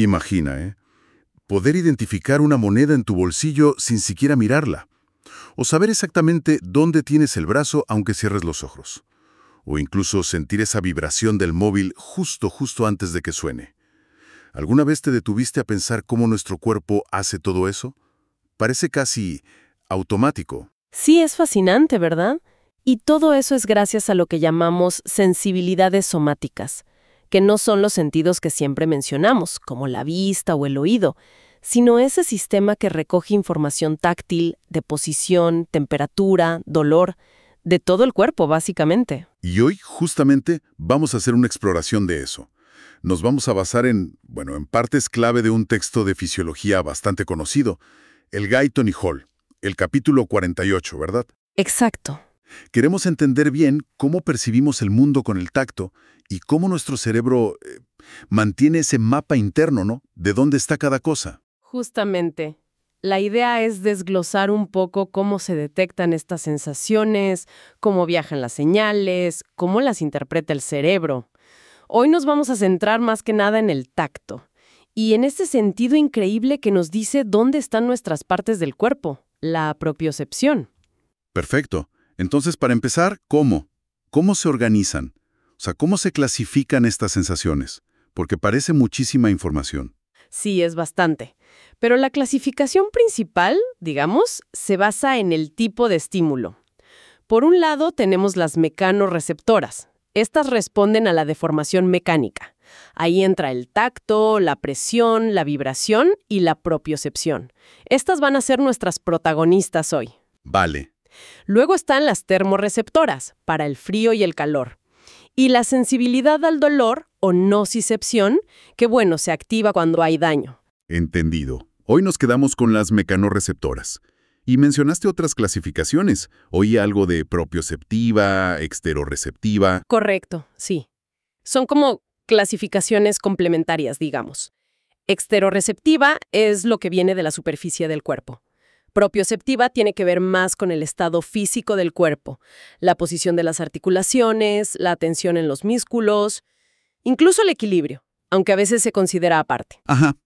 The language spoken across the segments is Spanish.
Imagina, poder identificar una moneda en tu bolsillo sin siquiera mirarla. O saber exactamente dónde tienes el brazo aunque cierres los ojos. O incluso sentir esa vibración del móvil justo antes de que suene. ¿Alguna vez te detuviste a pensar cómo nuestro cuerpo hace todo eso? Parece casi automático. Sí, es fascinante, ¿verdad? Y todo eso es gracias a lo que llamamos sensibilidades somáticas, que no son los sentidos que siempre mencionamos, como la vista o el oído, sino ese sistema que recoge información táctil, de posición, temperatura, dolor, de todo el cuerpo, básicamente. Y hoy, justamente, vamos a hacer una exploración de eso. Nos vamos a basar en partes clave de un texto de fisiología bastante conocido, el Guyton y Hall, el capítulo 48, ¿verdad? Exacto. Queremos entender bien cómo percibimos el mundo con el tacto y cómo nuestro cerebro mantiene ese mapa interno, ¿no? De dónde está cada cosa. Justamente. La idea es desglosar un poco cómo se detectan estas sensaciones, cómo viajan las señales, cómo las interpreta el cerebro. Hoy nos vamos a centrar más que nada en el tacto, y en ese sentido increíble que nos dice dónde están nuestras partes del cuerpo, la propiocepción. Perfecto. Entonces, para empezar, ¿cómo? ¿Cómo se organizan? O sea, ¿cómo se clasifican estas sensaciones? Porque parece muchísima información. Sí, es bastante. Pero la clasificación principal, digamos, se basa en el tipo de estímulo. Por un lado, tenemos las mecanorreceptoras. Estas responden a la deformación mecánica. Ahí entra el tacto, la presión, la vibración y la propiocepción. Estas van a ser nuestras protagonistas hoy. Vale. Luego están las termorreceptoras, para el frío y el calor. Y la sensibilidad al dolor, o nocicepción, que se activa cuando hay daño. Entendido. Hoy nos quedamos con las mecanorreceptoras. Y mencionaste otras clasificaciones. Oí algo de propioceptiva, exterorreceptiva. Correcto, sí. Son como clasificaciones complementarias, digamos. Exterorreceptiva es lo que viene de la superficie del cuerpo. Propioceptiva tiene que ver más con el estado físico del cuerpo, la posición de las articulaciones, la tensión en los músculos, incluso el equilibrio, aunque a veces se considera aparte. Ajá.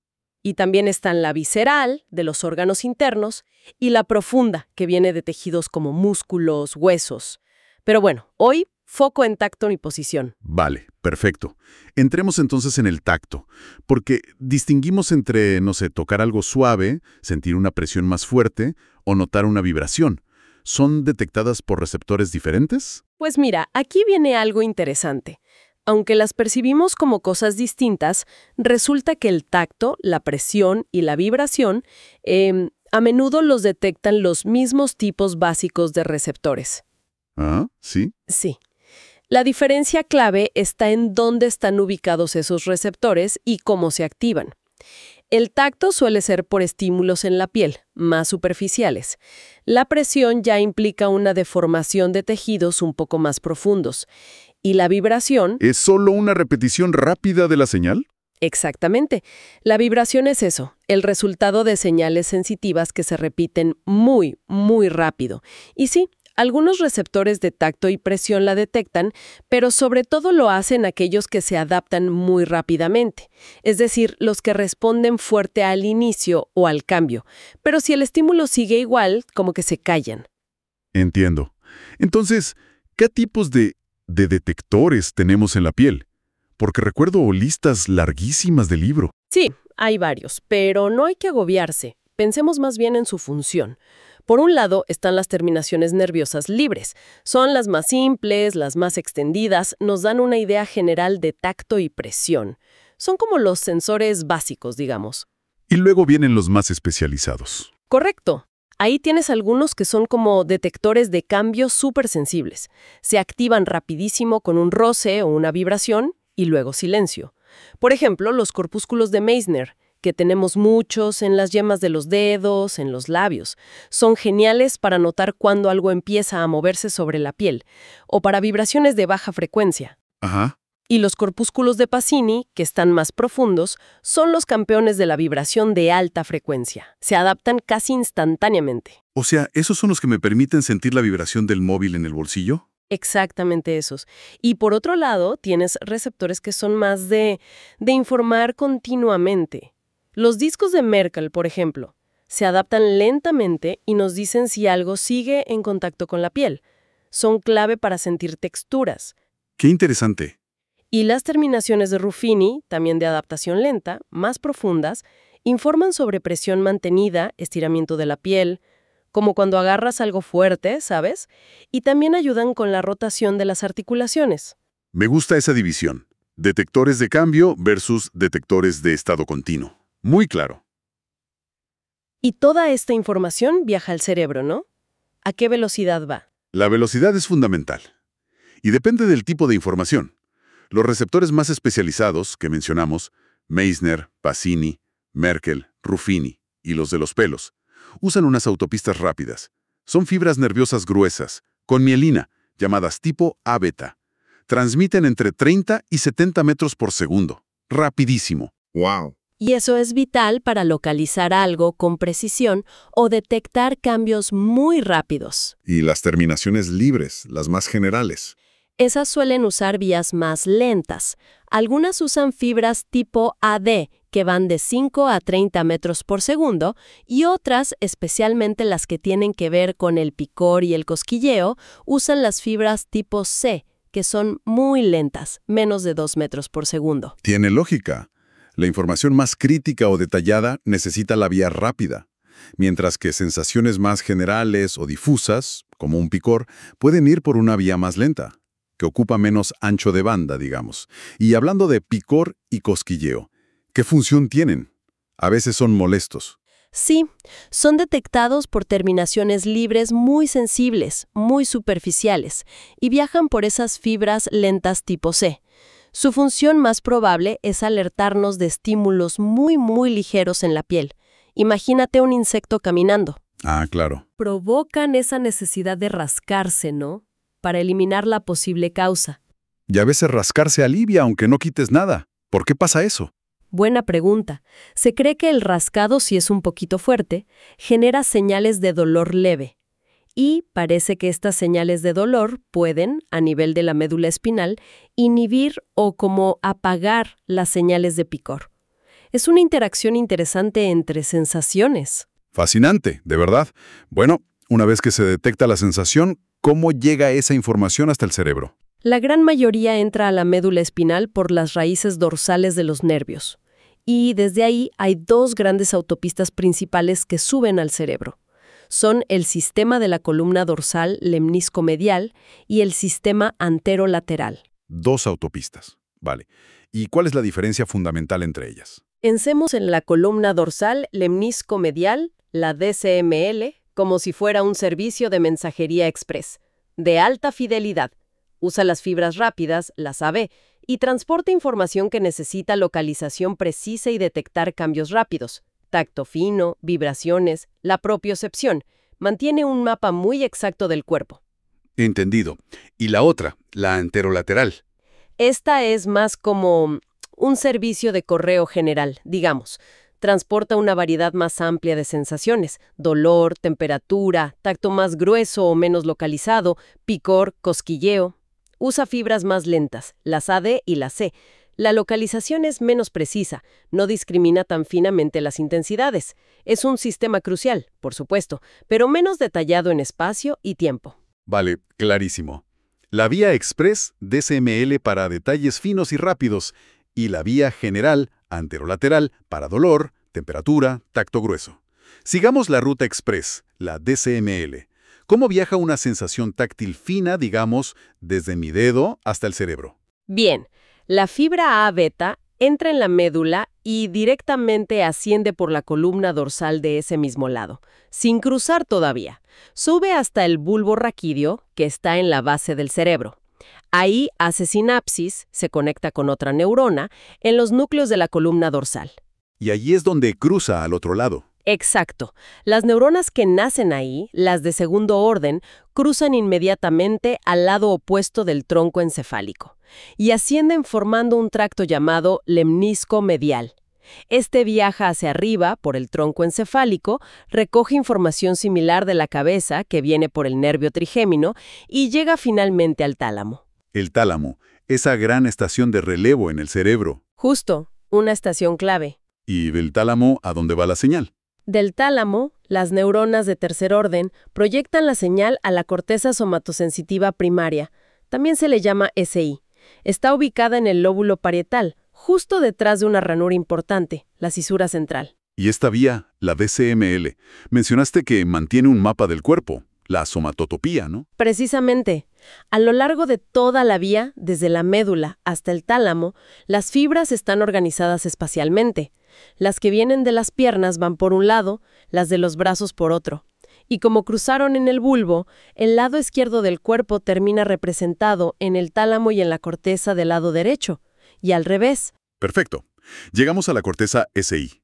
Y también están la visceral, de los órganos internos, y la profunda, que viene de tejidos como músculos, huesos. Pero hoy foco en tacto y posición. Vale, perfecto. Entremos entonces en el tacto, porque distinguimos entre, tocar algo suave, sentir una presión más fuerte o notar una vibración. ¿Son detectadas por receptores diferentes? Pues mira, aquí viene algo interesante. Aunque las percibimos como cosas distintas, resulta que el tacto, la presión y la vibración a menudo los detectan los mismos tipos básicos de receptores. Ah, ¿sí? Sí. La diferencia clave está en dónde están ubicados esos receptores y cómo se activan. El tacto suele ser por estímulos en la piel, más superficiales. La presión ya implica una deformación de tejidos un poco más profundos. Y la vibración... ¿Es solo una repetición rápida de la señal? Exactamente. La vibración es eso, el resultado de señales sensitivas que se repiten muy, muy rápido. Y sí, algunos receptores de tacto y presión la detectan, pero sobre todo lo hacen aquellos que se adaptan muy rápidamente, es decir, los que responden fuerte al inicio o al cambio, pero si el estímulo sigue igual, como que se callan. Entiendo. Entonces, ¿qué tipos de detectores tenemos en la piel? Porque recuerdo listas larguísimas del libro. Sí, hay varios, pero no hay que agobiarse. Pensemos más bien en su función. Por un lado están las terminaciones nerviosas libres. Son las más simples, las más extendidas, nos dan una idea general de tacto y presión. Son como los sensores básicos, digamos. Y luego vienen los más especializados. Correcto. Ahí tienes algunos que son como detectores de cambios súper sensibles. Se activan rapidísimo con un roce o una vibración y luego silencio. Por ejemplo, los corpúsculos de Meissner, que tenemos muchos en las yemas de los dedos, en los labios. Son geniales para notar cuando algo empieza a moverse sobre la piel, o para vibraciones de baja frecuencia. Ajá. Y los corpúsculos de Pacini, que están más profundos, son los campeones de la vibración de alta frecuencia. Se adaptan casi instantáneamente. O sea, ¿esos son los que me permiten sentir la vibración del móvil en el bolsillo? Exactamente esos. Y por otro lado, tienes receptores que son más de informar continuamente. Los discos de Merkel, por ejemplo, se adaptan lentamente y nos dicen si algo sigue en contacto con la piel. Son clave para sentir texturas. Qué interesante. Y las terminaciones de Ruffini, también de adaptación lenta, más profundas, informan sobre presión mantenida, estiramiento de la piel, como cuando agarras algo fuerte, ¿sabes? Y también ayudan con la rotación de las articulaciones. Me gusta esa división. Detectores de cambio versus detectores de estado continuo. Muy claro. Y toda esta información viaja al cerebro, ¿no? ¿A qué velocidad va? La velocidad es fundamental. Y depende del tipo de información. Los receptores más especializados que mencionamos, Meissner, Pacini, Merkel, Ruffini y los de los pelos, usan unas autopistas rápidas. Son fibras nerviosas gruesas, con mielina, llamadas tipo A-beta. Transmiten entre 30 y 70 metros por segundo. Rapidísimo. ¡Wow! Y eso es vital para localizar algo con precisión o detectar cambios muy rápidos. Y las terminaciones libres, las más generales. Esas suelen usar vías más lentas. Algunas usan fibras tipo AD, que van de 5 a 30 metros por segundo, y otras, especialmente las que tienen que ver con el picor y el cosquilleo, usan las fibras tipo C, que son muy lentas, menos de 2 metros por segundo. Tiene lógica. La información más crítica o detallada necesita la vía rápida, mientras que sensaciones más generales o difusas, como un picor, pueden ir por una vía más lenta, que ocupa menos ancho de banda, digamos. Y hablando de picor y cosquilleo, ¿qué función tienen? A veces son molestos. Sí, son detectados por terminaciones libres muy sensibles, muy superficiales, y viajan por esas fibras lentas tipo C. Su función más probable es alertarnos de estímulos muy ligeros en la piel. Imagínate un insecto caminando. Ah, claro. Provocan esa necesidad de rascarse, ¿no? Para eliminar la posible causa. Y a veces rascarse alivia aunque no quites nada. ¿Por qué pasa eso? Buena pregunta. Se cree que el rascado, si es un poquito fuerte, genera señales de dolor leve. Y parece que estas señales de dolor pueden, a nivel de la médula espinal, inhibir o como apagar las señales de picor. Es una interacción interesante entre sensaciones. Fascinante, de verdad. Bueno, una vez que se detecta la sensación, ¿cómo llega esa información hasta el cerebro? La gran mayoría entra a la médula espinal por las raíces dorsales de los nervios. Y desde ahí hay dos grandes autopistas principales que suben al cerebro. Son el sistema de la columna dorsal lemnisco-medial y el sistema anterolateral. Dos autopistas. Vale. ¿Y cuál es la diferencia fundamental entre ellas? Pensemos en la columna dorsal lemnisco-medial, la DCML, como si fuera un servicio de mensajería express, de alta fidelidad. Usa las fibras rápidas, las AB, y transporta información que necesita localización precisa y detectar cambios rápidos. Tacto fino, vibraciones, la propiocepción. Mantiene un mapa muy exacto del cuerpo. Entendido. ¿Y la otra, la anterolateral? Esta es más como un servicio de correo general, digamos. Transporta una variedad más amplia de sensaciones: dolor, temperatura, tacto más grueso o menos localizado, picor, cosquilleo. Usa fibras más lentas, las AD y la C. La localización es menos precisa, no discrimina tan finamente las intensidades. Es un sistema crucial, por supuesto, pero menos detallado en espacio y tiempo. Vale, clarísimo. La vía express, DCML para detalles finos y rápidos, y la vía general, anterolateral, para dolor, temperatura, tacto grueso. Sigamos la ruta express, la DCML. ¿Cómo viaja una sensación táctil fina, digamos, desde mi dedo hasta el cerebro? Bien, la fibra A-beta entra en la médula y directamente asciende por la columna dorsal de ese mismo lado, sin cruzar todavía. Sube hasta el bulbo raquídeo, que está en la base del cerebro. Ahí hace sinapsis, se conecta con otra neurona, en los núcleos de la columna dorsal. Y allí es donde cruza al otro lado. Exacto. Las neuronas que nacen ahí, las de segundo orden, cruzan inmediatamente al lado opuesto del tronco encefálico y ascienden formando un tracto llamado lemnisco-medial. Este viaja hacia arriba por el tronco encefálico, recoge información similar de la cabeza que viene por el nervio trigémino y llega finalmente al tálamo. El tálamo, esa gran estación de relevo en el cerebro. Justo, una estación clave. ¿Y del tálamo a dónde va la señal? Del tálamo, las neuronas de tercer orden proyectan la señal a la corteza somatosensitiva primaria. También se le llama SI. Está ubicada en el lóbulo parietal, justo detrás de una ranura importante, la cisura central. Y esta vía, la DCML, mencionaste que mantiene un mapa del cuerpo, la somatotopía, ¿no? Precisamente, a lo largo de toda la vía, desde la médula hasta el tálamo, las fibras están organizadas espacialmente. Las que vienen de las piernas van por un lado, las de los brazos por otro. Y como cruzaron en el bulbo, el lado izquierdo del cuerpo termina representado en el tálamo y en la corteza del lado derecho, y al revés. Perfecto. Llegamos a la corteza SI.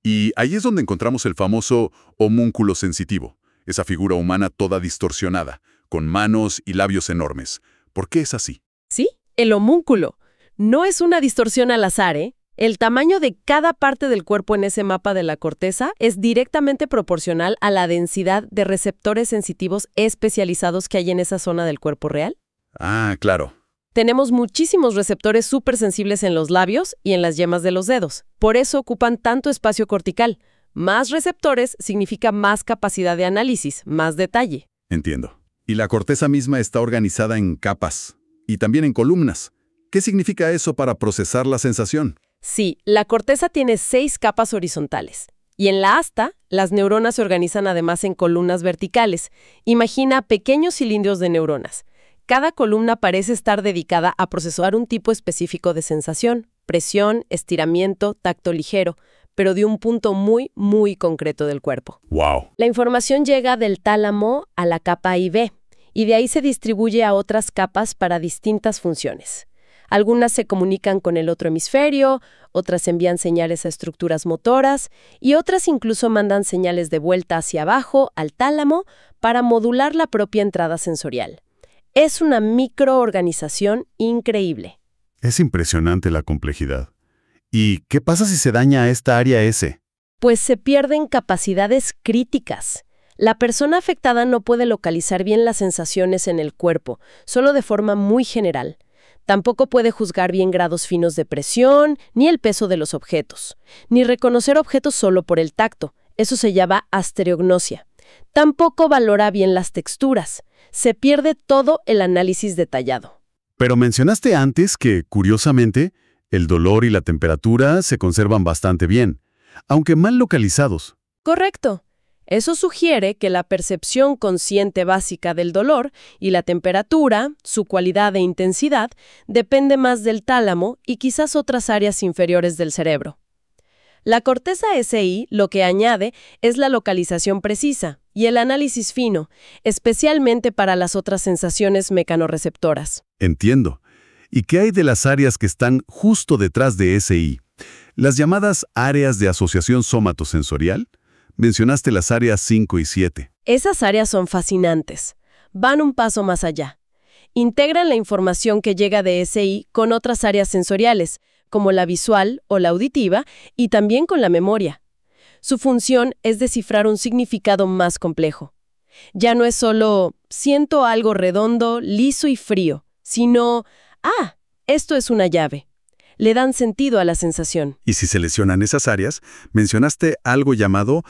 Y ahí es donde encontramos el famoso homúnculo sensitivo, esa figura humana toda distorsionada, con manos y labios enormes. ¿Por qué es así? Sí, el homúnculo. No es una distorsión al azar, ¿eh? El tamaño de cada parte del cuerpo en ese mapa de la corteza es directamente proporcional a la densidad de receptores sensitivos especializados que hay en esa zona del cuerpo real. Ah, claro. Tenemos muchísimos receptores supersensibles en los labios y en las yemas de los dedos. Por eso ocupan tanto espacio cortical. Más receptores significa más capacidad de análisis, más detalle. Entiendo. Y la corteza misma está organizada en capas y también en columnas. ¿Qué significa eso para procesar la sensación? Sí, la corteza tiene 6 capas horizontales. Y en la asta, las neuronas se organizan además en columnas verticales. Imagina pequeños cilindros de neuronas. Cada columna parece estar dedicada a procesar un tipo específico de sensación, presión, estiramiento, tacto ligero, pero de un punto muy, muy concreto del cuerpo. ¡Wow! La información llega del tálamo a la capa IB, y de ahí se distribuye a otras capas para distintas funciones. Algunas se comunican con el otro hemisferio, otras envían señales a estructuras motoras y otras incluso mandan señales de vuelta hacia abajo, al tálamo, para modular la propia entrada sensorial. Es una microorganización increíble. Es impresionante la complejidad. ¿Y qué pasa si se daña esta área S? Pues se pierden capacidades críticas. La persona afectada no puede localizar bien las sensaciones en el cuerpo, solo de forma muy general. Tampoco puede juzgar bien grados finos de presión, ni el peso de los objetos, ni reconocer objetos solo por el tacto. Eso se llama astereognosia. Tampoco valora bien las texturas. Se pierde todo el análisis detallado. Pero mencionaste antes que, curiosamente, el dolor y la temperatura se conservan bastante bien, aunque mal localizados. Correcto. Eso sugiere que la percepción consciente básica del dolor y la temperatura, su cualidad e intensidad, depende más del tálamo y quizás otras áreas inferiores del cerebro. La corteza SI lo que añade es la localización precisa y el análisis fino, especialmente para las otras sensaciones mecanorreceptoras. Entiendo. ¿Y qué hay de las áreas que están justo detrás de SI? Las llamadas áreas de asociación somatosensorial. Mencionaste las áreas 5 y 7. Esas áreas son fascinantes. Van un paso más allá. Integran la información que llega de SI con otras áreas sensoriales, como la visual o la auditiva, y también con la memoria. Su función es descifrar un significado más complejo. Ya no es solo siento algo redondo, liso y frío, sino esto es una llave. Le dan sentido a la sensación. Y si se lesionan esas áreas, mencionaste algo llamado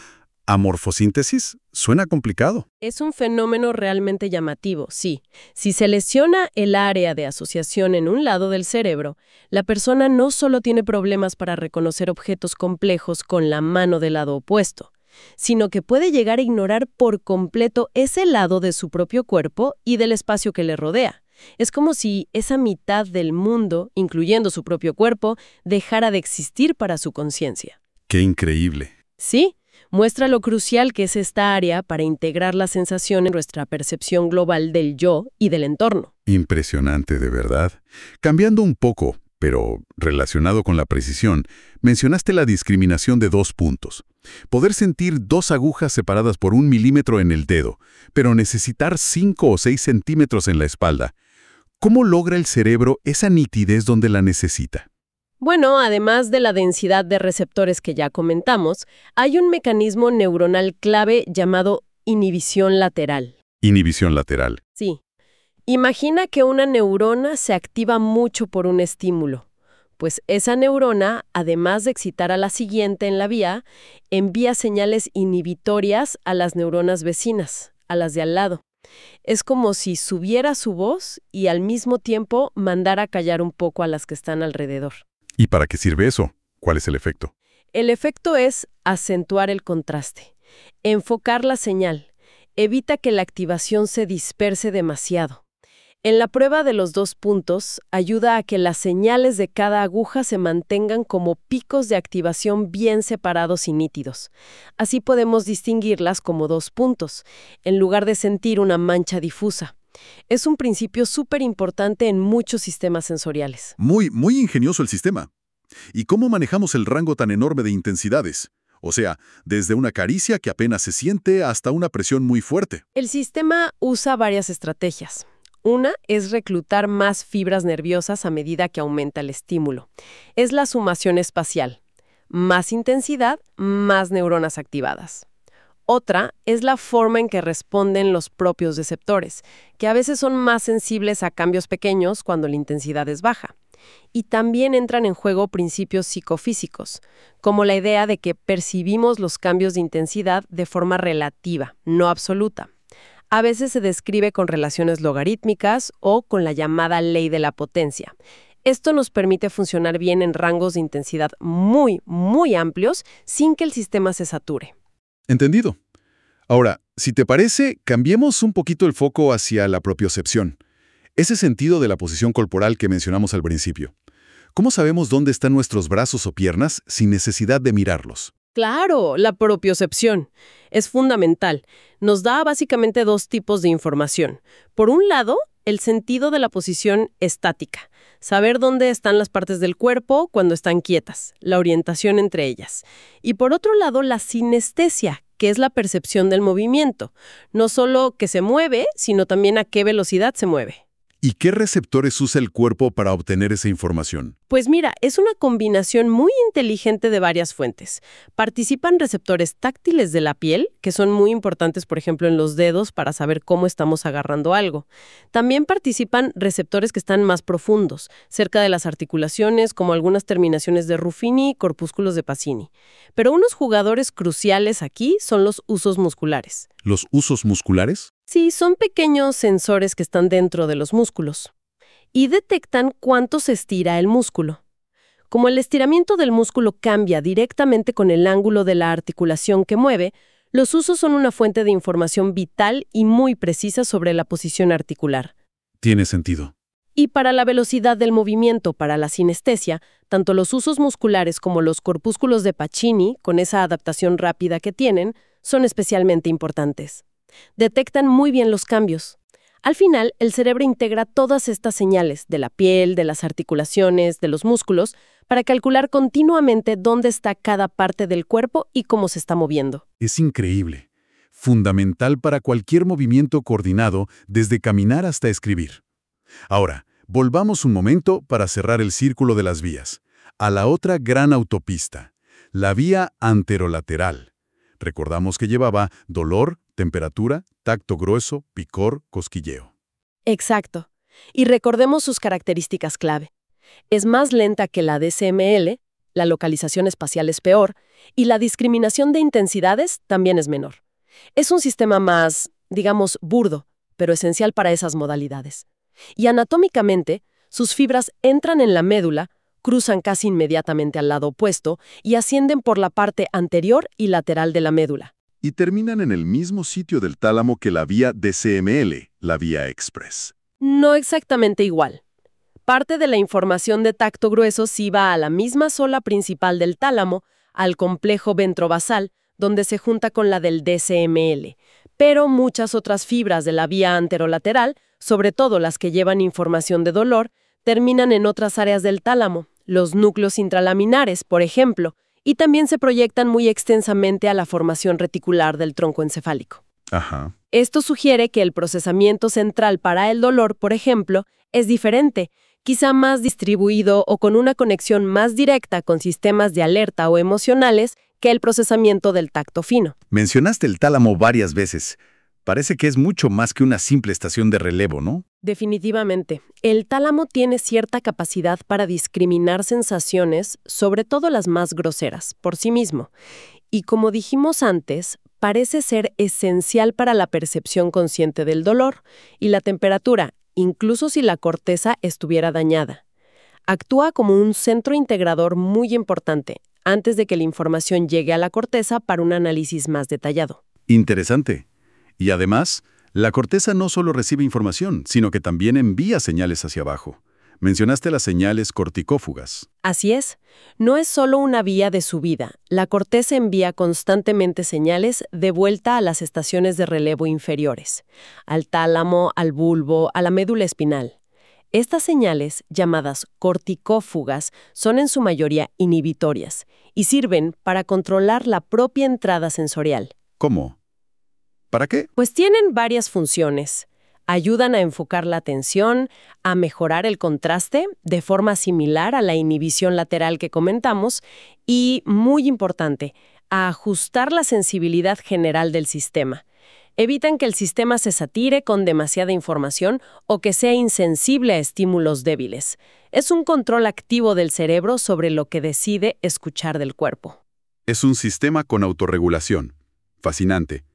amorfosíntesis. Suena complicado. Es un fenómeno realmente llamativo, sí. Si se lesiona el área de asociación en un lado del cerebro, la persona no solo tiene problemas para reconocer objetos complejos con la mano del lado opuesto, sino que puede llegar a ignorar por completo ese lado de su propio cuerpo y del espacio que le rodea. Es como si esa mitad del mundo, incluyendo su propio cuerpo, dejara de existir para su conciencia. ¡Qué increíble! Sí, muestra lo crucial que es esta área para integrar la sensación en nuestra percepción global del yo y del entorno. Impresionante, de verdad. Cambiando un poco, pero relacionado con la precisión, mencionaste la discriminación de 2 puntos. Poder sentir 2 agujas separadas por 1 milímetro en el dedo, pero necesitar 5 o 6 centímetros en la espalda. ¿Cómo logra el cerebro esa nitidez donde la necesita? Bueno, además de la densidad de receptores que ya comentamos, hay un mecanismo neuronal clave llamado inhibición lateral. Inhibición lateral. Sí. Imagina que una neurona se activa mucho por un estímulo. Pues esa neurona, además de excitar a la siguiente en la vía, envía señales inhibitorias a las neuronas vecinas, a las de al lado. Es como si subiera su voz y al mismo tiempo mandara callar un poco a las que están alrededor. ¿Y para qué sirve eso? ¿Cuál es el efecto? El efecto es acentuar el contraste, enfocar la señal, evita que la activación se disperse demasiado. En la prueba de los 2 puntos, ayuda a que las señales de cada aguja se mantengan como picos de activación bien separados y nítidos. Así podemos distinguirlas como 2 puntos, en lugar de sentir una mancha difusa. Es un principio súper importante en muchos sistemas sensoriales. Muy ingenioso el sistema. ¿Y cómo manejamos el rango tan enorme de intensidades? O sea, desde una caricia que apenas se siente hasta una presión muy fuerte. El sistema usa varias estrategias. Una es reclutar más fibras nerviosas a medida que aumenta el estímulo. Es la sumación espacial. Más intensidad, más neuronas activadas. Otra es la forma en que responden los propios receptores, que a veces son más sensibles a cambios pequeños cuando la intensidad es baja. Y también entran en juego principios psicofísicos, como la idea de que percibimos los cambios de intensidad de forma relativa, no absoluta. A veces se describe con relaciones logarítmicas o con la llamada ley de la potencia. Esto nos permite funcionar bien en rangos de intensidad muy amplios sin que el sistema se sature. Entendido. Ahora, si te parece, cambiemos un poquito el foco hacia la propiocepción. Ese sentido de la posición corporal que mencionamos al principio. ¿Cómo sabemos dónde están nuestros brazos o piernas sin necesidad de mirarlos? Claro, la propiocepción es fundamental. Nos da básicamente 2 tipos de información. Por un lado, el sentido de la posición estática, saber dónde están las partes del cuerpo cuando están quietas, la orientación entre ellas. Y por otro lado, la sinestesia, que es la percepción del movimiento. No solo que se mueve, sino también a qué velocidad se mueve. ¿Y qué receptores usa el cuerpo para obtener esa información? Pues mira, es una combinación muy inteligente de varias fuentes. Participan receptores táctiles de la piel, que son muy importantes, por ejemplo, en los dedos para saber cómo estamos agarrando algo. También participan receptores que están más profundos, cerca de las articulaciones, como algunas terminaciones de Ruffini y corpúsculos de Pacini. Pero unos jugadores cruciales aquí son los usos musculares. ¿Los usos musculares? Sí, son pequeños sensores que están dentro de los músculos y detectan cuánto se estira el músculo. Como el estiramiento del músculo cambia directamente con el ángulo de la articulación que mueve, los usos son una fuente de información vital y muy precisa sobre la posición articular. Tiene sentido. Y para la velocidad del movimiento, para la sinestesia, tanto los usos musculares como los corpúsculos de Pacini, con esa adaptación rápida que tienen, son especialmente importantes. Detectan muy bien los cambios. Al final, el cerebro integra todas estas señales de la piel, de las articulaciones, de los músculos, para calcular continuamente dónde está cada parte del cuerpo y cómo se está moviendo. Es increíble. Fundamental para cualquier movimiento coordinado, desde caminar hasta escribir. Ahora, volvamos un momento para cerrar el círculo de las vías, a la otra gran autopista, la vía anterolateral. Recordamos que llevaba dolor, temperatura, tacto grueso, picor, cosquilleo. Exacto. Y recordemos sus características clave. Es más lenta que la DCML, la localización espacial es peor, y la discriminación de intensidades también es menor. Es un sistema más, digamos, burdo, pero esencial para esas modalidades. Y anatómicamente, sus fibras entran en la médula, cruzan casi inmediatamente al lado opuesto y ascienden por la parte anterior y lateral de la médula. Y terminan en el mismo sitio del tálamo que la vía DCML, la vía Express. No exactamente igual. Parte de la información de tacto grueso sí va a la misma zola principal del tálamo, al complejo ventrovasal, donde se junta con la del DCML. Pero muchas otras fibras de la vía anterolateral, sobre todo las que llevan información de dolor, terminan en otras áreas del tálamo, los núcleos intralaminares, por ejemplo, y también se proyectan muy extensamente a la formación reticular del tronco encefálico. Ajá. Esto sugiere que el procesamiento central para el dolor, por ejemplo, es diferente, quizá más distribuido o con una conexión más directa con sistemas de alerta o emocionales que el procesamiento del tacto fino. Mencionaste el tálamo varias veces. Parece que es mucho más que una simple estación de relevo, ¿no? Definitivamente. El tálamo tiene cierta capacidad para discriminar sensaciones, sobre todo las más groseras, por sí mismo. Y como dijimos antes, parece ser esencial para la percepción consciente del dolor y la temperatura, incluso si la corteza estuviera dañada. Actúa como un centro integrador muy importante antes de que la información llegue a la corteza para un análisis más detallado. Interesante. Y además, la corteza no solo recibe información, sino que también envía señales hacia abajo. Mencionaste las señales corticófugas. Así es, no es solo una vía de subida. La corteza envía constantemente señales de vuelta a las estaciones de relevo inferiores, al tálamo, al bulbo, a la médula espinal. Estas señales, llamadas corticófugas, son en su mayoría inhibitorias y sirven para controlar la propia entrada sensorial. ¿Cómo? ¿Para qué? Pues tienen varias funciones. Ayudan a enfocar la atención, a mejorar el contraste de forma similar a la inhibición lateral que comentamos y, muy importante, a ajustar la sensibilidad general del sistema. Evitan que el sistema se satire con demasiada información o que sea insensible a estímulos débiles. Es un control activo del cerebro sobre lo que decide escuchar del cuerpo. Es un sistema con autorregulación. Fascinante.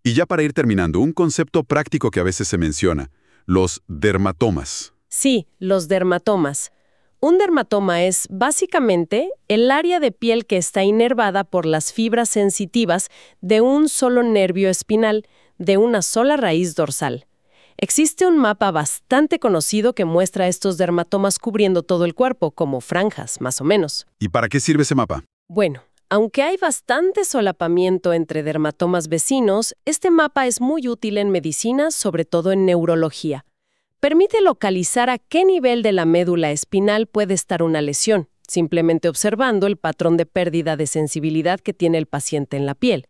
Y ya para ir terminando, un concepto práctico que a veces se menciona, los dermatomas. Sí, los dermatomas. Un dermatoma es, básicamente, el área de piel que está inervada por las fibras sensitivas de un solo nervio espinal, de una sola raíz dorsal. Existe un mapa bastante conocido que muestra estos dermatomas cubriendo todo el cuerpo, como franjas, más o menos. ¿Y para qué sirve ese mapa? Bueno, aunque hay bastante solapamiento entre dermatomas vecinos, este mapa es muy útil en medicina, sobre todo en neurología. Permite localizar a qué nivel de la médula espinal puede estar una lesión, simplemente observando el patrón de pérdida de sensibilidad que tiene el paciente en la piel.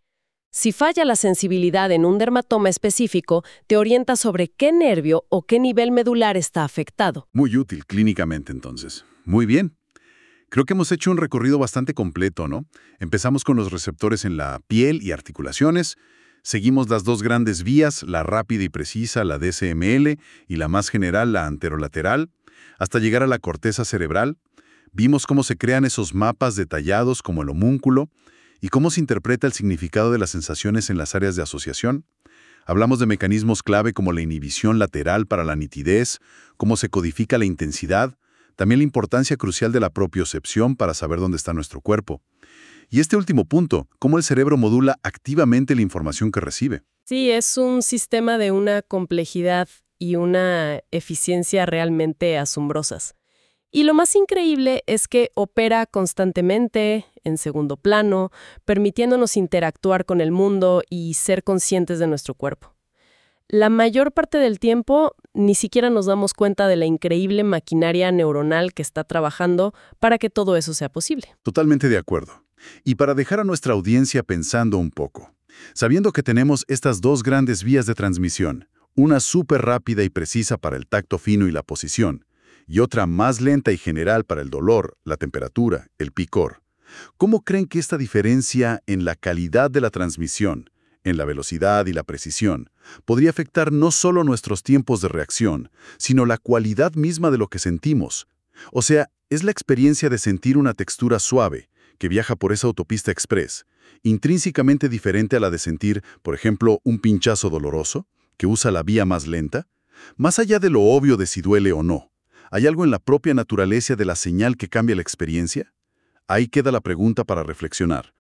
Si falla la sensibilidad en un dermatoma específico, te orienta sobre qué nervio o qué nivel medular está afectado. Muy útil clínicamente, entonces. Muy bien. Creo que hemos hecho un recorrido bastante completo, ¿no? Empezamos con los receptores en la piel y articulaciones, seguimos las dos grandes vías, la rápida y precisa, la DSML, y la más general, la anterolateral, hasta llegar a la corteza cerebral. Vimos cómo se crean esos mapas detallados como el homúnculo y cómo se interpreta el significado de las sensaciones en las áreas de asociación. Hablamos de mecanismos clave como la inhibición lateral para la nitidez, cómo se codifica la intensidad, también la importancia crucial de la propiocepción para saber dónde está nuestro cuerpo. Y este último punto, cómo el cerebro modula activamente la información que recibe. Sí, es un sistema de una complejidad y una eficiencia realmente asombrosas. Y lo más increíble es que opera constantemente, en segundo plano, permitiéndonos interactuar con el mundo y ser conscientes de nuestro cuerpo. La mayor parte del tiempo ni siquiera nos damos cuenta de la increíble maquinaria neuronal que está trabajando para que todo eso sea posible. Totalmente de acuerdo. Y para dejar a nuestra audiencia pensando un poco, sabiendo que tenemos estas dos grandes vías de transmisión, una súper rápida y precisa para el tacto fino y la posición, y otra más lenta y general para el dolor, la temperatura, el picor, ¿cómo creen que esta diferencia en la calidad de la transmisión, en la velocidad y la precisión, podría afectar no solo nuestros tiempos de reacción, sino la cualidad misma de lo que sentimos? O sea, es la experiencia de sentir una textura suave, que viaja por esa autopista express, intrínsecamente diferente a la de sentir, por ejemplo, un pinchazo doloroso, que usa la vía más lenta. Más allá de lo obvio de si duele o no, ¿hay algo en la propia naturaleza de la señal que cambia la experiencia? Ahí queda la pregunta para reflexionar.